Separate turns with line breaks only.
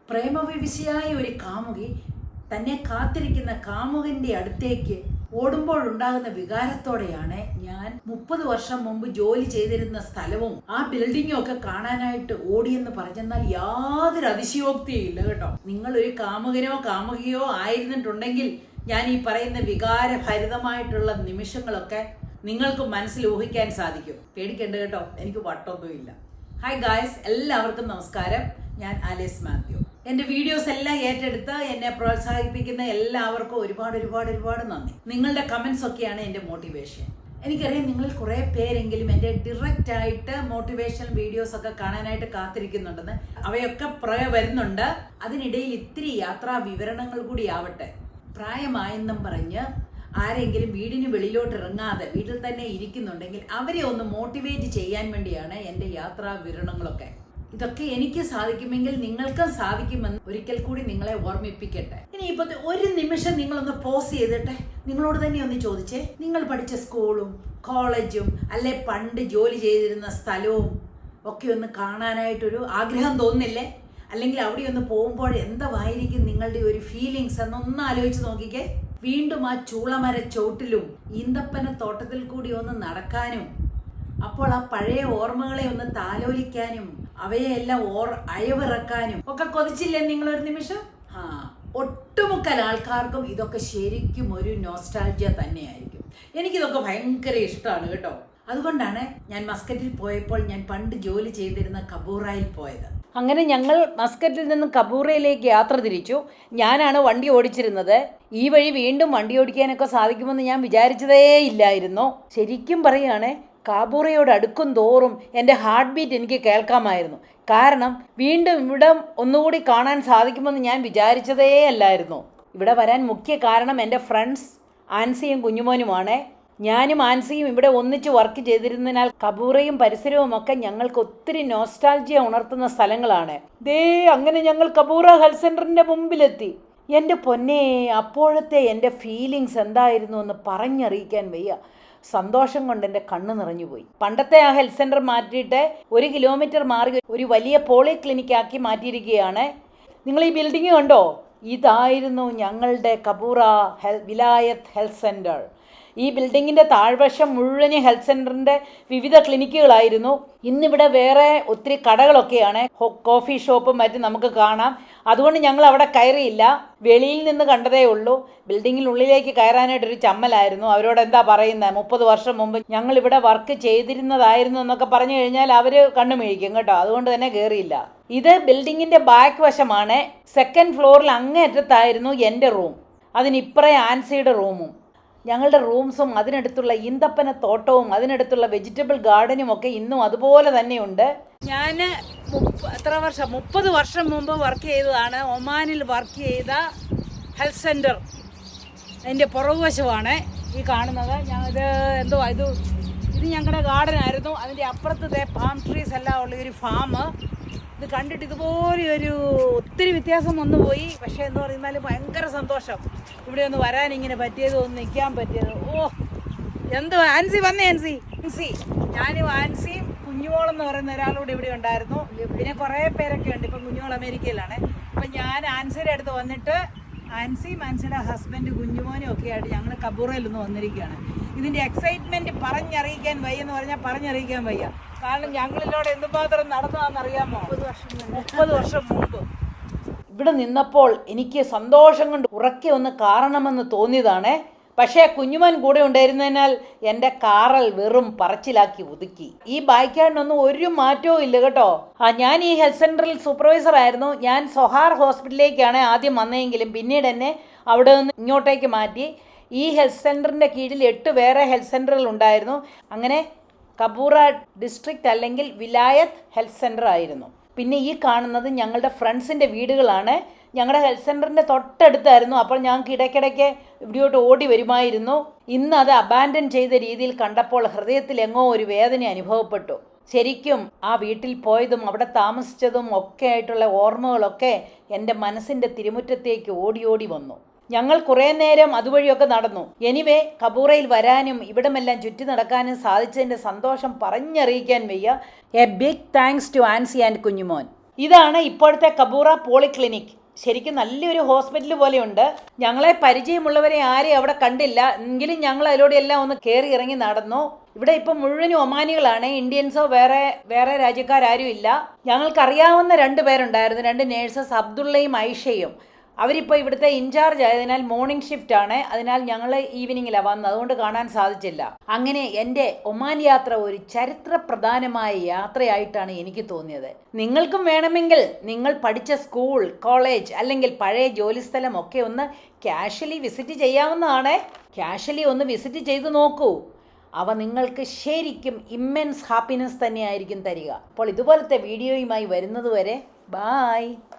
പ്രേമവിവശയായ ഒരു കാമുകി തന്നെ കാത്തിരിക്കുന്ന കാമുകന്റെ അടുത്തേക്ക് ഓടുമ്പോഴുണ്ടാകുന്ന വികാരത്തോടെയാണ് ഞാൻ 30 വർഷം മുമ്പ് ജോലി ചെയ്തിരുന്ന സ്ഥലവും ആ ബിൽഡിങ്ങും ഒക്കെ കാണാനായിട്ട് ഓടിയെന്ന് പറഞ്ഞെന്നാൽ യാതൊരു അതിശയോക്തിയും ഇല്ല കേട്ടോ. നിങ്ങളൊരു കാമുകനോ കാമുകിയോ ആയിരുന്നിട്ടുണ്ടെങ്കിൽ ഞാൻ ഈ പറയുന്ന വികാരഭരിതമായിട്ടുള്ള നിമിഷങ്ങളൊക്കെ നിങ്ങൾക്ക് മനസ്സിൽ ഊഹിക്കാൻ സാധിക്കും. പേടിക്കണ്ട കേട്ടോ, എനിക്ക് വട്ടൊന്നുമില്ല. ഹായ് ഗായ്സ്, എല്ലാവർക്കും നമസ്കാരം. ഞാൻ ആലിസ് മാത്യു. എൻ്റെ വീഡിയോസ് എല്ലാം ഏറ്റെടുത്ത് എന്നെ പ്രോത്സാഹിപ്പിക്കുന്ന എല്ലാവർക്കും ഒരുപാട് നന്ദി. നിങ്ങളുടെ കമൻസ് ഒക്കെയാണ് എൻ്റെ മോട്ടിവേഷൻ. എനിക്കറിയാം നിങ്ങളിൽ കുറേ പേരെങ്കിലും എൻ്റെ ഡിറക്റ്റ് ആയിട്ട് മോട്ടിവേഷൻ വീഡിയോസ് ഒക്കെ കാണാനായിട്ട് കാത്തിരിക്കുന്നുണ്ടെന്ന്. അവയൊക്കെ വരുന്നുണ്ട്. അതിനിടയിൽ ഇത്തിരി യാത്രാ വിവരണങ്ങൾ കൂടി ആവട്ടെ. പ്രായമായെന്നും പറഞ്ഞ് ആരെങ്കിലും വീടിന് വെളിയിലോട്ട് ഇറങ്ങാതെ വീട്ടിൽ തന്നെ ഇരിക്കുന്നുണ്ടെങ്കിൽ അവരെ ഒന്ന് മോട്ടിവേറ്റ് ചെയ്യാൻ വേണ്ടിയാണ് എൻ്റെ യാത്രാ വിവരണങ്ങളൊക്കെ. ഇതൊക്കെ എനിക്ക് സാധിക്കുമെങ്കിൽ നിങ്ങൾക്കും സാധിക്കുമെന്ന് ഒരിക്കൽ കൂടി നിങ്ങളെ ഓർമ്മിപ്പിക്കട്ടെ. ഇനി ഇപ്പൊ ഒരു നിമിഷം നിങ്ങളൊന്ന് പോസ് ചെയ്തിട്ടെ നിങ്ങളോട് തന്നെ ഒന്ന് ചോദിച്ചേ, നിങ്ങൾ പഠിച്ച സ്കൂളും കോളേജും അല്ലെ പണ്ട് ജോലി ചെയ്തിരുന്ന സ്ഥലവും ഒക്കെ ഒന്ന് കാണാനായിട്ടൊരു ആഗ്രഹം തോന്നുന്നില്ലേ? അല്ലെങ്കിൽ അവിടെ ഒന്ന് പോകുമ്പോൾ എന്തായിരിക്കും നിങ്ങളുടെ ഒരു ഫീലിങ്സ് എന്നൊന്ന് ആലോചിച്ച് നോക്കിക്കേ. വീണ്ടും ആ ചൂളമര ചോട്ടിലും ഈന്തപ്പന തോട്ടത്തിൽ കൂടി ഒന്ന് നടക്കാനും അപ്പോൾ ആ പഴയ ഓർമ്മകളെ ഒന്ന് താലോലിക്കാനും അവയെല്ലാം അയവിറക്കാനും ഒക്കെ കൊതിച്ചില്ലേ നിങ്ങളൊരു നിമിഷം? ഒട്ടുമുക്കൽ ആൾക്കാർക്കും ഇതൊക്കെ ശരിക്കും ഒരു നോസ്റ്റാൾജിയ തന്നെയായിരിക്കും. എനിക്കിതൊക്കെ ഭയങ്കര ഇഷ്ടമാണ് കേട്ടോ. അതുകൊണ്ടാണ് ഞാൻ മസ്കറ്റിൽ പോയപ്പോൾ ഞാൻ പണ്ട് ജോലി ചെയ്തിരുന്ന കബൂറയിൽ പോയത്. അങ്ങനെ ഞങ്ങൾ മസ്കറ്റിൽ നിന്നും കബൂറയിലേക്ക് യാത്ര തിരിച്ചു. ഞാനാണ് വണ്ടി ഓടിച്ചിരുന്നത്. ഈ വഴി വീണ്ടും വണ്ടി ഓടിക്കാനൊക്കെ സാധിക്കുമെന്ന് ഞാൻ വിചാരിച്ചതേ ഇല്ലായിരുന്നു. ശരിക്കും പറയുകയാണെ, കാബൂറയോട് അടുക്കും തോറും എൻ്റെ ഹാർട്ട് ബീറ്റ് എനിക്ക് കേൾക്കാമായിരുന്നു. കാരണം വീണ്ടും ഇവിടെ ഒന്നുകൂടി കാണാൻ സാധിക്കുമെന്ന് ഞാൻ വിചാരിച്ചതേ അല്ലായിരുന്നു. ഇവിടെ വരാൻ മുഖ്യ കാരണം എൻ്റെ ഫ്രണ്ട്സ് ആൻസിയും കുഞ്ഞുമോനുമാണ്. ഞാനും ആൻസിയും ഇവിടെ ഒന്നിച്ച് വർക്ക് ചെയ്തിരുന്നതിനാൽ കബൂറയും പരിസരവും ഒക്കെ ഞങ്ങൾക്ക് ഒത്തിരി നോസ്റ്റാൾജിയ ഉണർത്തുന്ന സ്ഥലങ്ങളാണ്. അങ്ങനെ ഞങ്ങൾ കബൂറ ഹെൽത്ത് സെൻ്ററിൻ്റെ മുമ്പിലെത്തി. എൻ്റെ പൊന്നേ, അപ്പോഴത്തെ എൻ്റെ ഫീലിങ്സ് എന്തായിരുന്നു എന്ന് പറഞ്ഞറിയിക്കാൻ വയ്യ. സന്തോഷം കൊണ്ട് എൻ്റെ കണ്ണ് നിറഞ്ഞുപോയി. പണ്ടത്തെ ആ ഹെൽത്ത് സെൻ്റർ മാറ്റിയിട്ട് 1 കിലോമീറ്റർ മാറി ഒരു വലിയ പോളി ക്ലിനിക്കാക്കി മാറ്റിയിരിക്കുകയാണ്. നിങ്ങൾ ഈ ബിൽഡിംഗ് കണ്ടോ? ഇതായിരുന്നു ഞങ്ങളുടെ കബൂറ വിലായത്ത് ഹെൽത്ത് സെൻ്റർ. ഈ ബിൽഡിങ്ങിൻ്റെ താഴ്വശം മുഴുവൻ ഹെൽത്ത് സെൻ്ററിൻ്റെ വിവിധ ക്ലിനിക്കുകളായിരുന്നു. ഇന്നിവിടെ വേറെ ഒത്തിരി കടകളൊക്കെയാണ്, കോഫി ഷോപ്പും മറ്റും നമുക്ക് കാണാം. അതുകൊണ്ട് ഞങ്ങൾ അവിടെ കയറിയില്ല, വെളിയിൽ നിന്ന് കണ്ടതേ ഉള്ളൂ. ബിൽഡിങ്ങിനുള്ളിലേക്ക് കയറാനായിട്ടൊരു ചമ്മലായിരുന്നു. അവരോട് എന്താ പറയുന്നത്, 30 വർഷം മുമ്പ് ഞങ്ങൾ ഇവിടെ വർക്ക് ചെയ്തിരുന്നതായിരുന്നു എന്നൊക്കെ പറഞ്ഞു കഴിഞ്ഞാൽ അവർ കണ്ണുമിഴിക്കും കേട്ടോ. അതുകൊണ്ട് തന്നെ കയറിയില്ല. ഇത് ബിൽഡിങ്ങിൻ്റെ ബാക്ക് വശമാണ്. 2nd ഫ്ലോറിൽ അങ്ങേയറ്റത്തായിരുന്നു എൻ്റെ റൂം. അതിനിപ്പുറേ ആൻസിയുടെ റൂമും. ഞങ്ങളുടെ റൂംസും അതിനടുത്തുള്ള ഈന്തപ്പന തോട്ടവും അതിനടുത്തുള്ള വെജിറ്റബിൾ ഗാർഡനും ഒക്കെ ഇന്നും അതുപോലെ തന്നെയുണ്ട്. ഞാൻ 30 വർഷം മുമ്പ് വർക്ക് ചെയ്തതാണ്. ഒമാനിൽ വർക്ക് ചെയ്ത ഹെൽത്ത് സെൻറ്റർ അതിൻ്റെ പുറകുവശമാണ് ഈ കാണുന്നത്. ഇത് ഞങ്ങളുടെ ഗാർഡനായിരുന്നു. അതിൻ്റെ അപ്പുറത്തെ പാം ട്രീസ് എല്ലാം ഉള്ള ഒരു ഫാം. ഇത് കണ്ടിട്ട് ഇതുപോലെ ഒത്തിരി വ്യത്യാസം വന്നു പോയി. പക്ഷേ എന്ന് പറയുന്നാൽ ഭയങ്കര സന്തോഷം ഇവിടെ ഒന്ന് വരാൻ, ഇങ്ങനെ പറ്റിയത്, ഒന്ന് നിൽക്കാൻ പറ്റിയത്. ആൻസി വന്നേ. ആൻസി ഞാനും ആൻസിയും കുഞ്ഞുമോളെന്ന് പറയുന്ന ഒരാളൂടെ ഇവിടെ ഉണ്ടായിരുന്നു. പിന്നെ കുറേ പേരൊക്കെ ഉണ്ട്. ഇപ്പം കുഞ്ഞുമോൾ അമേരിക്കയിലാണ്. അപ്പം ഞാൻ ആൻസിയുടെ അടുത്ത് വന്നിട്ട് ആൻസിയുടെ ഹസ്ബൻഡ് കുഞ്ഞുമോനും ഒക്കെ ആയിട്ട് ഞങ്ങൾ കബൂറയിൽ നിന്ന് വന്നിരിക്കുകയാണ്. ഇതിൻ്റെ എക്സൈറ്റ്മെൻറ്റ് പറഞ്ഞറിയിക്കാൻ വയ്യെന്ന് പറഞ്ഞാൽ പറഞ്ഞറിയിക്കാൻ വയ്യ. കാരണം ഞങ്ങളിലൂടെ എന്തുമാത്രം നടന്നതാണെന്നറിയാമോ? 30 വർഷം മുമ്പ് ഇവിടെ നിന്നപ്പോൾ എനിക്ക് സന്തോഷം കൊണ്ട് ഉറക്കെ ഒന്ന് കാരണമെന്ന് തോന്നിയതാണ്. പക്ഷേ കുഞ്ഞുമോൻ കൂടെ ഉണ്ടായിരുന്നതിനാൽ എൻ്റെ കാറൽ വെറും പറച്ചിലാക്കി ഒതുക്കി. ഈ ബൈക്കാടിനൊന്നും ഒരു മാറ്റവും ഇല്ല കേട്ടോ. ഞാൻ ഈ ഹെൽത്ത് സെൻ്ററിൽ സൂപ്പർവൈസർ ആയിരുന്നു. ഞാൻ സൊഹാർ ഹോസ്പിറ്റലിലേക്കാണ് ആദ്യം വന്നതെങ്കിലും പിന്നീട് എന്നെ അവിടെ നിന്ന് ഇങ്ങോട്ടേക്ക് മാറ്റി. ഈ ഹെൽത്ത് സെൻ്ററിൻ്റെ കീഴിൽ 8 വേറെ ഹെൽത്ത് സെൻ്ററുകൾ ഉണ്ടായിരുന്നു. അങ്ങനെ കബൂറ ഡിസ്ട്രിക്റ്റ് അല്ലെങ്കിൽ വിലായത്ത് ഹെൽത്ത് സെൻ്റർ ആയിരുന്നു. പിന്നെ ഈ കാണുന്നത് ഞങ്ങളുടെ ഫ്രണ്ട്സിൻ്റെ വീടുകളാണ്. ഞങ്ങളുടെ ഹെൽത്ത് സെൻ്ററിൻ്റെ തൊട്ടടുത്തായിരുന്നു. അപ്പോൾ ഞങ്ങൾക്ക് ഇടയ്ക്കിടയ്ക്ക് ഇവിടെയോട്ട് ഓടി വരുമായിരുന്നു. ഇന്ന് അത് അബാൻഡൻ ചെയ്ത രീതിയിൽ കണ്ടപ്പോൾ ഹൃദയത്തിൽ എങ്ങോ ഒരു വേദന അനുഭവപ്പെട്ടു. ശരിക്കും ആ വീട്ടിൽ പോയതും അവിടെ താമസിച്ചതും ഒക്കെ ആയിട്ടുള്ള ഓർമ്മകളൊക്കെ എൻ്റെ മനസ്സിൻ്റെ തിരുമുറ്റത്തേക്ക് ഓടി വന്നു. ഞങ്ങൾ കുറേ നേരം അതുവഴിയൊക്കെ നടന്നു. എനിവേ, കബൂറയിൽ വരാനും ഇവിടമെല്ലാം ചുറ്റി നടക്കാനും സാധിച്ചതിൻ്റെ സന്തോഷം പറഞ്ഞറിയിക്കാൻ വയ്യ. A big thanks to Ancy and Kunjumon. ഇതാണ് ഇപ്പോഴത്തെ കബൂറ പോളിക്ലിനിക്. ശരിക്കും നല്ലൊരു ഹോസ്പിറ്റൽ പോലെയുണ്ട്. ഞങ്ങളെ പരിചയമുള്ളവരെ ആരെയും അവിടെ കണ്ടില്ല, എങ്കിലും ഞങ്ങൾ അതിലൂടെ എല്ലാം ഒന്ന് കയറി ഇറങ്ങി നടന്നു. ഇവിടെ ഇപ്പം മുഴുവനും ഒമാനികളാണ്, ഇന്ത്യൻസോ വേറെ രാജ്യക്കാരും ഇല്ല. ഞങ്ങൾക്കറിയാവുന്ന 2 പേരുണ്ടായിരുന്നു, 2 നേഴ്സസ്, അബ്ദുള്ളയും ഐഷയും. അവരിപ്പോൾ ഇവിടുത്തെ ഇൻചാർജ് ആയതിനാൽ മോർണിംഗ് ഷിഫ്റ്റ് ആണ്, അതിനാൽ ഞങ്ങൾ ഈവനിങ്ങിലാണ് വന്നത്, അതുകൊണ്ട് കാണാൻ സാധിച്ചില്ല. അങ്ങനെ എൻ്റെ ഒമാൻ യാത്ര ഒരു ചരിത്രപ്രധാനമായ യാത്രയായിട്ടാണ് എനിക്ക് തോന്നിയത്. നിങ്ങൾക്കും വേണമെങ്കിൽ നിങ്ങൾ പഠിച്ച സ്കൂൾ, കോളേജ് അല്ലെങ്കിൽ പഴയ ജോലിസ്ഥലം ഒക്കെ ഒന്ന് കാഷ്വലി വിസിറ്റ് ചെയ്യാവുന്നതാണ്. കാഷ്വലി ഒന്ന് വിസിറ്റ് ചെയ്ത് നോക്കൂ. അവ നിങ്ങൾക്ക് ശരിക്കും ഇമ്മെൻസ് ഹാപ്പിനെസ് തന്നെയായിരിക്കും തരിക. അപ്പോൾ ഇതുപോലത്തെ വീഡിയോയുമായി വരുന്നതുവരെ ബായ്.